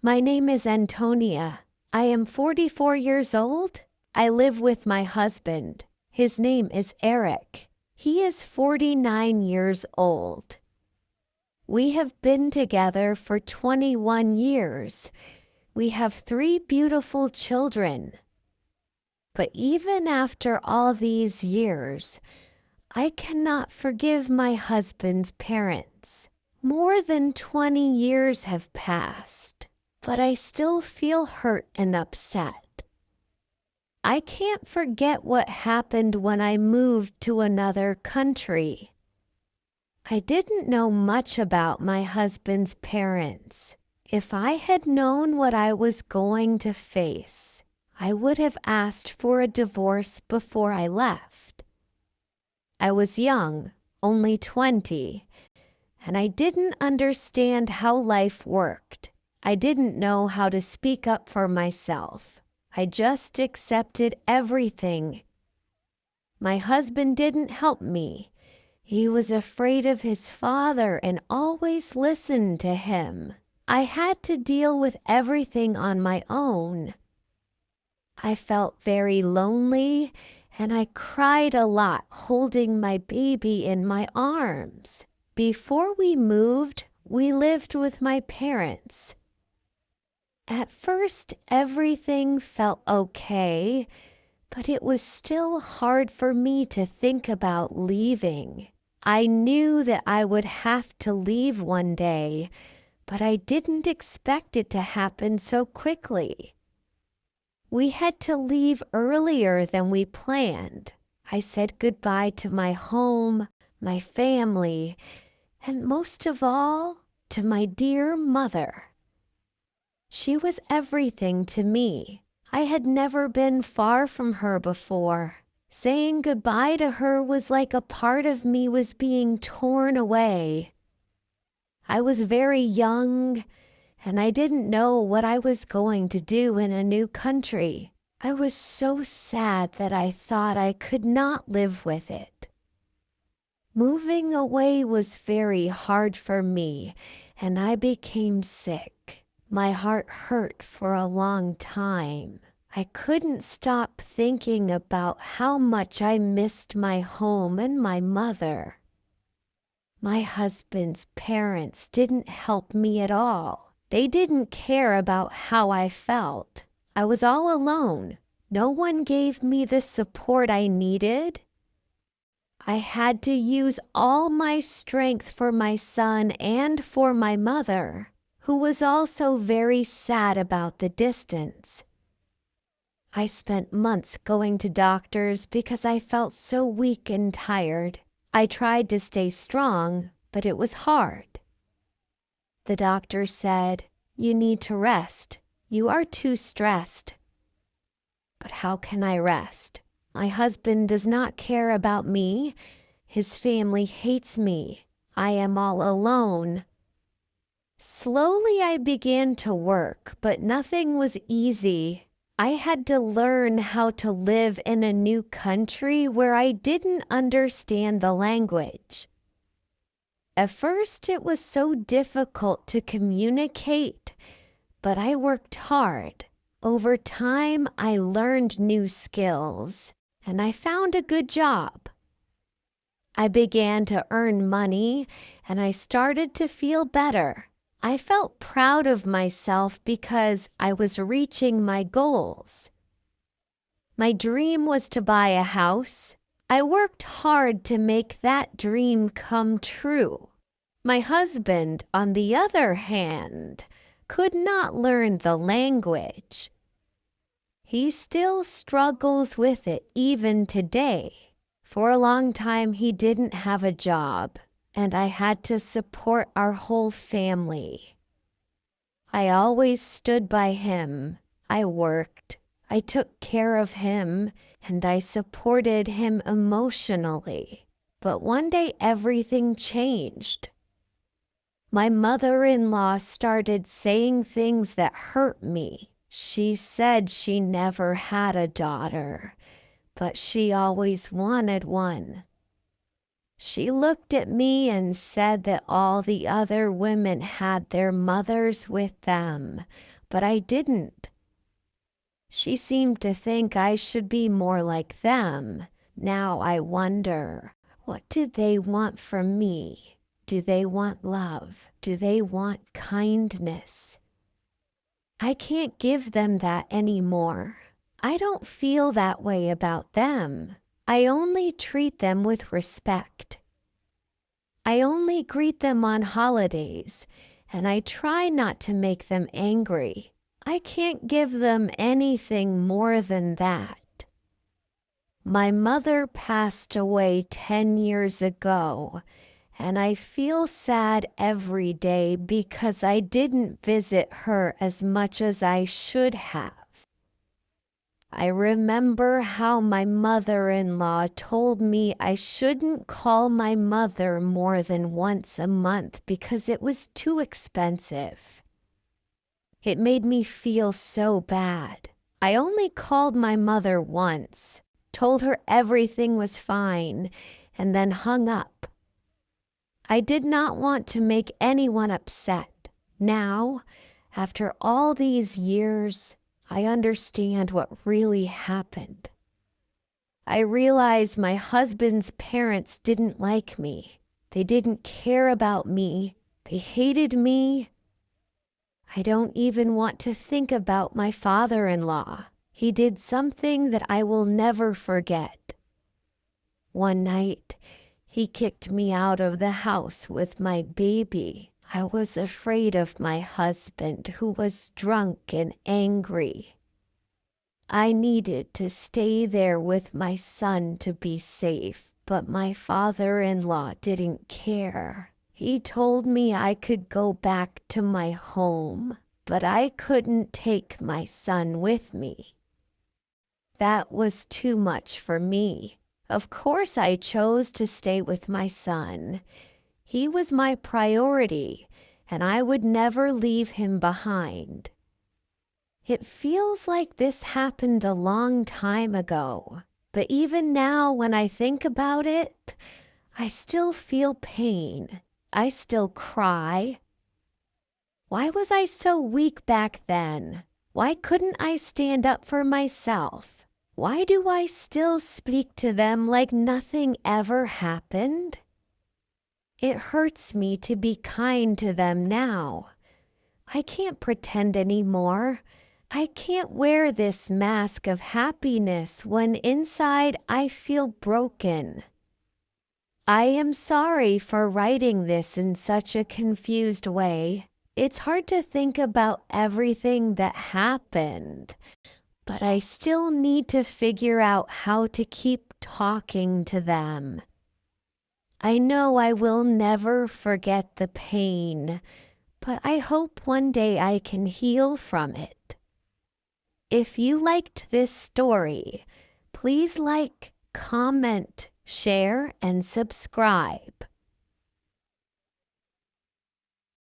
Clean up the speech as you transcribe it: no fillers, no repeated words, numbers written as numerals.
My name is Antonia. I am 44 years old. I live with my husband. His name is Eric. He is 49 years old. We have been together for 21 years. We have 3 beautiful children. But even after all these years, I cannot forgive my husband's parents. More than 20 years have passed, but I still feel hurt and upset. I can't forget what happened when I moved to another country. I didn't know much about my husband's parents. If I had known what I was going to face, I would have asked for a divorce before I left. I was young, only 20, and I didn't understand how life worked. I didn't know how to speak up for myself. I just accepted everything. My husband didn't help me. He was afraid of his father and always listened to him. I had to deal with everything on my own. I felt very lonely, and I cried a lot holding my baby in my arms. Before we moved, we lived with my parents. At first, everything felt okay, but it was still hard for me to think about leaving. I knew that I would have to leave one day, but I didn't expect it to happen so quickly. We had to leave earlier than we planned. I said goodbye to my home, my family, and most of all, to my dear mother. She was everything to me. I had never been far from her before. Saying goodbye to her was like a part of me was being torn away. I was very young, and I didn't know what I was going to do in a new country. I was so sad that I thought I could not live with it. Moving away was very hard for me, and I became sick. My heart hurt for a long time. I couldn't stop thinking about how much I missed my home and my mother. My husband's parents didn't help me at all. They didn't care about how I felt. I was all alone. No one gave me the support I needed. I had to use all my strength for my son and for my mother, who was also very sad about the distance. I spent months going to doctors because I felt so weak and tired. I tried to stay strong, but it was hard. The doctor said, "You need to rest. You are too stressed." But how can I rest? My husband does not care about me. His family hates me. I am all alone. Slowly I began to work, but nothing was easy. I had to learn how to live in a new country where I didn't understand the language. At first it was so difficult to communicate, but I worked hard. Over time I learned new skills, and I found a good job. I began to earn money, and I started to feel better. I felt proud of myself because I was reaching my goals. My dream was to buy a house. I worked hard to make that dream come true. My husband, on the other hand, could not learn the language. He still struggles with it even today. For a long time he didn't have a job, and I had to support our whole family. I always stood by him. I worked. I took care of him, and I supported him emotionally. But one day everything changed. My mother-in-law started saying things that hurt me. She said she never had a daughter, but she always wanted one. She looked at me and said that all the other women had their mothers with them, but I didn't. She seemed to think I should be more like them. Now I wonder, what do they want from me? Do they want love? Do they want kindness? I can't give them that anymore. I don't feel that way about them. I only treat them with respect. I only greet them on holidays, and I try not to make them angry. I can't give them anything more than that. My mother passed away 10 years ago, and I feel sad every day because I didn't visit her as much as I should have. I remember how my mother-in-law told me I shouldn't call my mother more than once a month because it was too expensive. It made me feel so bad. I only called my mother once, told her everything was fine, and then hung up. I did not want to make anyone upset. Now, after all these years, I understand what really happened. I realize my husband's parents didn't like me. They didn't care about me. They hated me. I don't even want to think about my father-in-law. He did something that I will never forget. One night, he kicked me out of the house with my baby. I was afraid of my husband, who was drunk and angry. I needed to stay there with my son to be safe, but my father-in-law didn't care. He told me I could go back to my home, but I couldn't take my son with me. That was too much for me. Of course I chose to stay with my son. He was my priority, and I would never leave him behind. It feels like this happened a long time ago, but even now when I think about it, I still feel pain. I still cry. Why was I so weak back then? Why couldn't I stand up for myself? Why do I still speak to them like nothing ever happened? It hurts me to be kind to them now. I can't pretend anymore. I can't wear this mask of happiness when inside I feel broken. I am sorry for writing this in such a confused way. It's hard to think about everything that happened, but I still need to figure out how to keep talking to them. I know I will never forget the pain, but I hope one day I can heal from it. If you liked this story, please like, comment, share, and subscribe.